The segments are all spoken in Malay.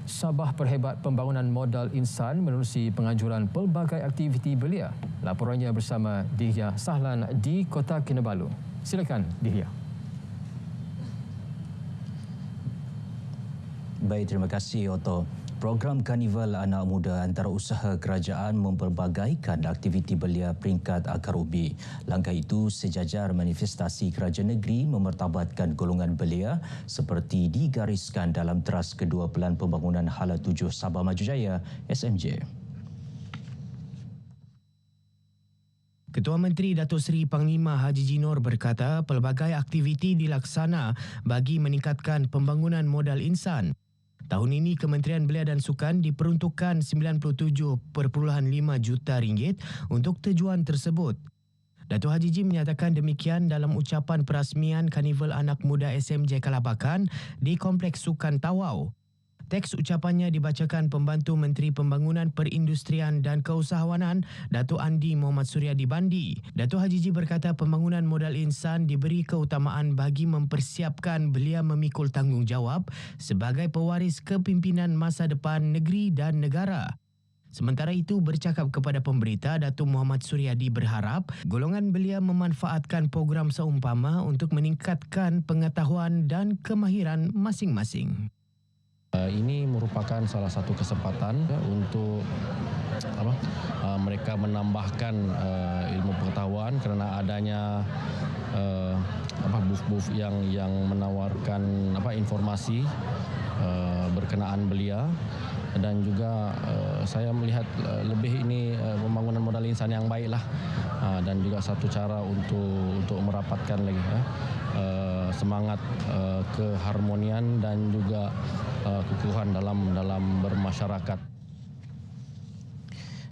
Sabah perhebat pembangunan modal insan menerusi penganjuran pelbagai aktiviti belia. Laporannya bersama Dihya Sahlan di Kota Kinabalu. Silakan Dihya. Baik, terima kasih Otto. Program Karnival Anak Muda Antarausaha Kerajaan memperbagaikan aktiviti belia peringkat akar ubi. Langkah itu sejajar manifestasi kerajaan negeri memertabatkan golongan belia seperti digariskan dalam teras kedua Pelan Pembangunan Hala 7 Sabah Maju Jaya SMJ. Ketua Menteri Datuk Seri Panglima Haji Jinor berkata pelbagai aktiviti dilaksana bagi meningkatkan pembangunan modal insan. Tahun ini Kementerian Belia dan Sukan diperuntukkan 97.5 juta ringgit untuk tujuan tersebut. Datuk Haji Jim menyatakan demikian dalam ucapan perasmian Karnival Anak Muda SMJ Kalabakan di Kompleks Sukan Tawau. Teks ucapannya dibacakan Pembantu Menteri Pembangunan Perindustrian dan Keusahawanan Datuk Andi Muhammad Suryadi Bandi. Datuk Haji Ji berkata pembangunan modal insan diberi keutamaan bagi mempersiapkan belia memikul tanggungjawab sebagai pewaris kepimpinan masa depan negeri dan negara. Sementara itu, bercakap kepada pemberita, Datuk Muhammad Suryadi berharap golongan belia memanfaatkan program seumpama untuk meningkatkan pengetahuan dan kemahiran masing-masing. Ini merupakan salah satu kesempatan untuk mereka menambahkan ilmu pengetahuan kerana adanya booth-booth yang menawarkan informasi berkenaan belia, dan juga saya melihat lebih ini pembangunan modal insan yang baiklah, dan juga satu cara untuk merapatkan lagi semangat keharmonian dan juga kekuatan dalam bermasyarakat.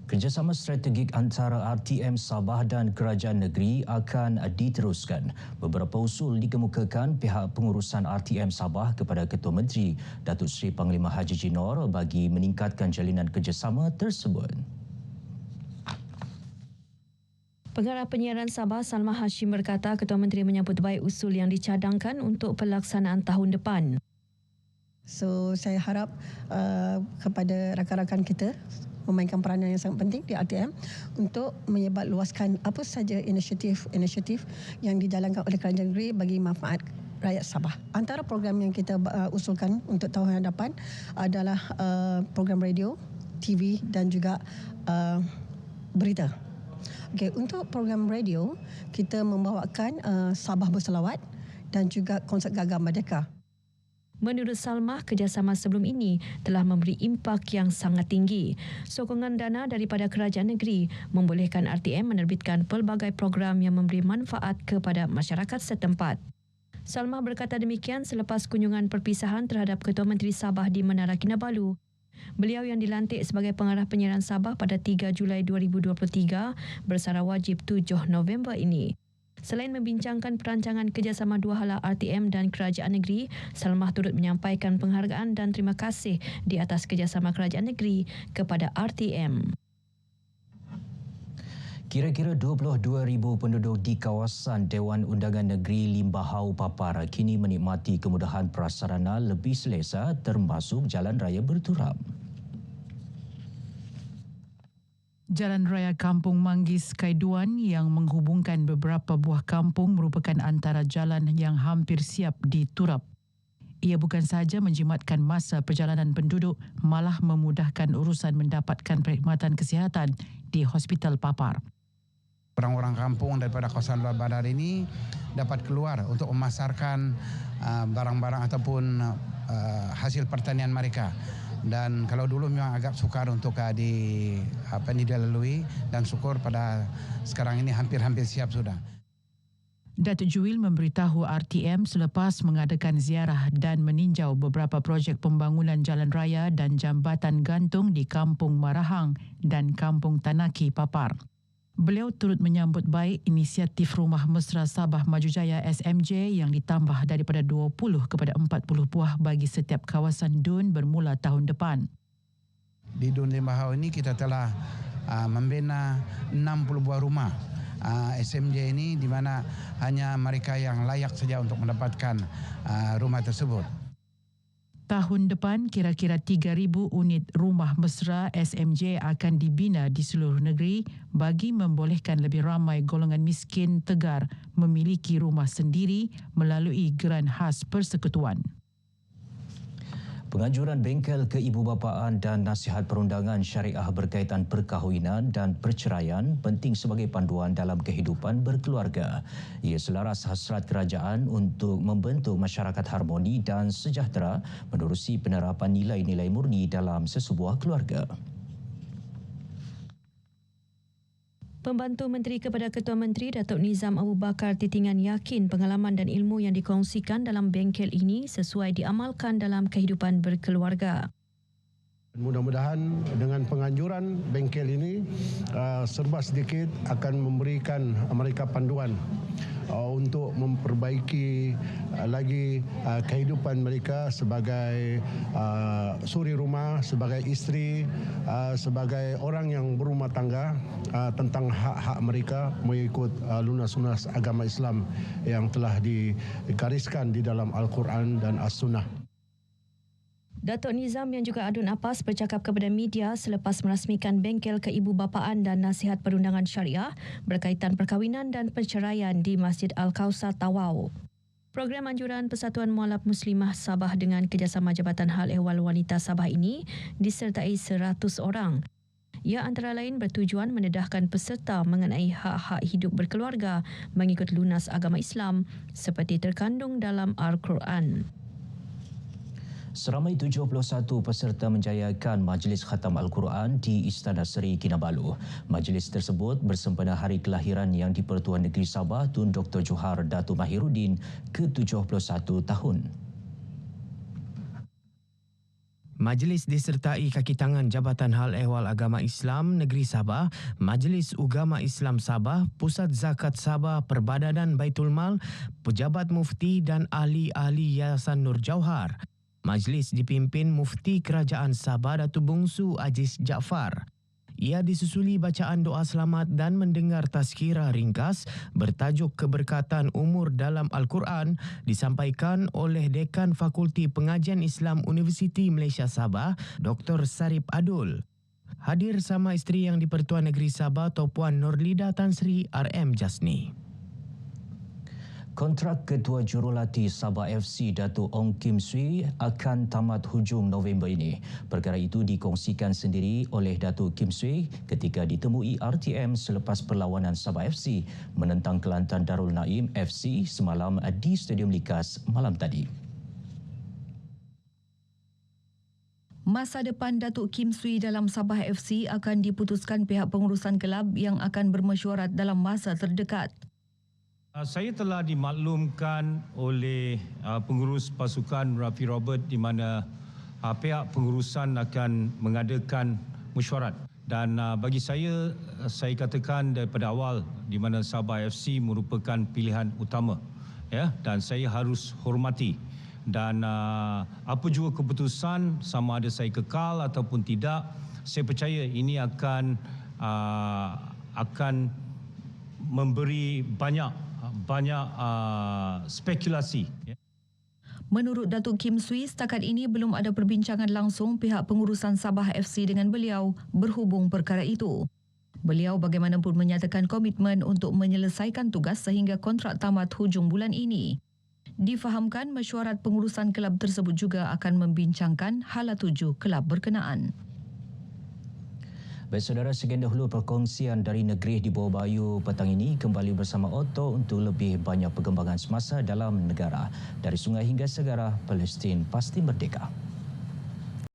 Kerjasama strategik antara RTM Sabah dan Kerajaan Negeri akan diteruskan. Beberapa usul dikemukakan pihak pengurusan RTM Sabah kepada Ketua Menteri Datuk Seri Panglima Haji Jinor bagi meningkatkan jalinan kerjasama tersebut. Pengarah Penyiaran Sabah Salma Hashim berkata Ketua Menteri menyambut baik usul yang dicadangkan untuk pelaksanaan tahun depan. So saya harap kepada rakan-rakan kita memainkan peranan yang sangat penting di RTM untuk menyebarluaskan apa saja inisiatif yang dijalankan oleh kerajaan negeri bagi manfaat rakyat Sabah. Antara program yang kita usulkan untuk tahun hadapan adalah program radio, TV dan juga berita. Okay, untuk program radio, kita membawakan Sabah Berselawat dan juga konsert Gagah Merdeka. Menurut Salmah, kerjasama sebelum ini telah memberi impak yang sangat tinggi. Sokongan dana daripada kerajaan negeri membolehkan RTM menerbitkan pelbagai program yang memberi manfaat kepada masyarakat setempat. Salmah berkata demikian selepas kunjungan perpisahan terhadap Ketua Menteri Sabah di Menara Kinabalu. Beliau yang dilantik sebagai pengarah penyiaran Sabah pada 3 Julai 2023 bersara wajib 7 November ini. Selain membincangkan perancangan kerjasama dua hala RTM dan kerajaan negeri, Salmah turut menyampaikan penghargaan dan terima kasih di atas kerjasama kerajaan negeri kepada RTM. Kira-kira 22,000 penduduk di kawasan Dewan Undangan Negeri Limbahau Papar kini menikmati kemudahan prasarana lebih selesa termasuk jalan raya berturap. Jalan Raya Kampung Manggis Kaiduan yang menghubungkan beberapa buah kampung merupakan antara jalan yang hampir siap diturap. Ia bukan sahaja menjimatkan masa perjalanan penduduk, malah memudahkan urusan mendapatkan perkhidmatan kesihatan di Hospital Papar. Orang-orang kampung daripada kawasan luar bandar ini dapat keluar untuk memasarkan barang-barang ataupun hasil pertanian mereka. Dan kalau dulu memang agak sukar untuk dilalui, dan syukur pada sekarang ini hampir-hampir siap sudah. Datuk Juil memberitahu RTM selepas mengadakan ziarah dan meninjau beberapa projek pembangunan jalan raya dan jambatan gantung di Kampung Marahang dan Kampung Tanaki Papar. Beliau turut menyambut baik inisiatif Rumah Mesra Sabah Maju Jaya SMJ yang ditambah daripada 20 kepada 40 buah bagi setiap kawasan DUN bermula tahun depan. Di DUN Limbahau ini kita telah membina 60 buah rumah SMJ ini, di mana hanya mereka yang layak saja untuk mendapatkan rumah tersebut. Tahun depan, kira-kira 3,000 unit rumah mesra SMJ akan dibina di seluruh negeri bagi membolehkan lebih ramai golongan miskin tegar memiliki rumah sendiri melalui geran khas persekutuan. Penganjuran bengkel keibubapaan dan nasihat perundangan syariah berkaitan perkahwinan dan perceraian penting sebagai panduan dalam kehidupan berkeluarga. Ia selaras hasrat kerajaan untuk membentuk masyarakat harmoni dan sejahtera menerusi penerapan nilai-nilai murni dalam sesebuah keluarga. Pembantu Menteri kepada Ketua Menteri Datuk Nizam Abu Bakar Titingan yakin pengalaman dan ilmu yang dikongsikan dalam bengkel ini sesuai diamalkan dalam kehidupan berkeluarga. Mudah-mudahan dengan penganjuran bengkel ini serba sedikit akan memberikan mereka panduan untuk memperbaiki lagi kehidupan mereka sebagai suri rumah, sebagai isteri, sebagai orang yang berumah tangga tentang hak-hak mereka mengikut lunas-lunas agama Islam yang telah digariskan di dalam Al-Quran dan As-Sunnah. Datuk Nizam yang juga adun apas bercakap kepada media selepas merasmikan bengkel keibubapaan dan nasihat perundangan syariah berkaitan perkahwinan dan perceraian di Masjid Al-Kausar Tawau. Program anjuran Persatuan Mualaf Muslimah Sabah dengan kerjasama Jabatan Hal Ehwal Wanita Sabah ini disertai 100 orang. Ia antara lain bertujuan mendedahkan peserta mengenai hak-hak hidup berkeluarga mengikut lunas agama Islam seperti terkandung dalam Al-Quran. Seramai 71 peserta menjayakan Majlis Khatam Al-Quran di Istana Seri Kinabalu. Majlis tersebut bersempena hari kelahiran Yang di-Pertuan Negeri Sabah Tun Dr. Johar Datuk Mahiruddin ke-71 tahun. Majlis disertai kaki tangan Jabatan Hal Ehwal Agama Islam Negeri Sabah, Majlis Ugama Islam Sabah, Pusat Zakat Sabah, Perbadanan Baitul Mal, Pejabat Mufti dan ahli-ahli Yayasan Nur Jauhar. Majlis dipimpin Mufti Kerajaan Sabah Datuk Bungsu Aziz Jaafar. Ia disusuli bacaan doa selamat dan mendengar tazkirah ringkas bertajuk Keberkatan Umur dalam Al-Quran disampaikan oleh Dekan Fakulti Pengajian Islam Universiti Malaysia Sabah, Dr. Sarip Adul. Hadir sama isteri Yang di-Pertuan Negeri Sabah Tuan Puan Nurlida Tan Sri RM Jasni. Kontrak Ketua Jurulatih Sabah FC Datuk Ong Kim Swee akan tamat hujung November ini. Perkara itu dikongsikan sendiri oleh Datuk Kim Swee ketika ditemui RTM selepas perlawanan Sabah FC menentang Kelantan Darul Naim FC semalam di Stadium Likas malam tadi. Masa depan Datuk Kim Swee dalam Sabah FC akan diputuskan pihak pengurusan kelab yang akan bermesyuarat dalam masa terdekat. Saya telah dimaklumkan oleh pengurus pasukan Rafi Robert di mana pihak pengurusan akan mengadakan mesyuarat. Dan bagi saya katakan daripada awal di mana Sabah FC merupakan pilihan utama. Ya, dan saya harus hormati. Dan apa juga keputusan, sama ada saya kekal ataupun tidak, saya percaya ini akan memberi banyak spekulasi. Menurut Datuk Kim Swee, setakat ini belum ada perbincangan langsung pihak pengurusan Sabah FC dengan beliau berhubung perkara itu. Beliau bagaimanapun menyatakan komitmen untuk menyelesaikan tugas sehingga kontrak tamat hujung bulan ini. Difahamkan mesyuarat pengurusan kelab tersebut juga akan membincangkan hala tuju kelab berkenaan. Baik saudara, sekian dahulu perkongsian dari Negeri di Bawah Bayu petang ini. Kembali bersama Otto untuk lebih banyak perkembangan semasa dalam negara. Dari sungai hingga segara, Palestin pasti merdeka.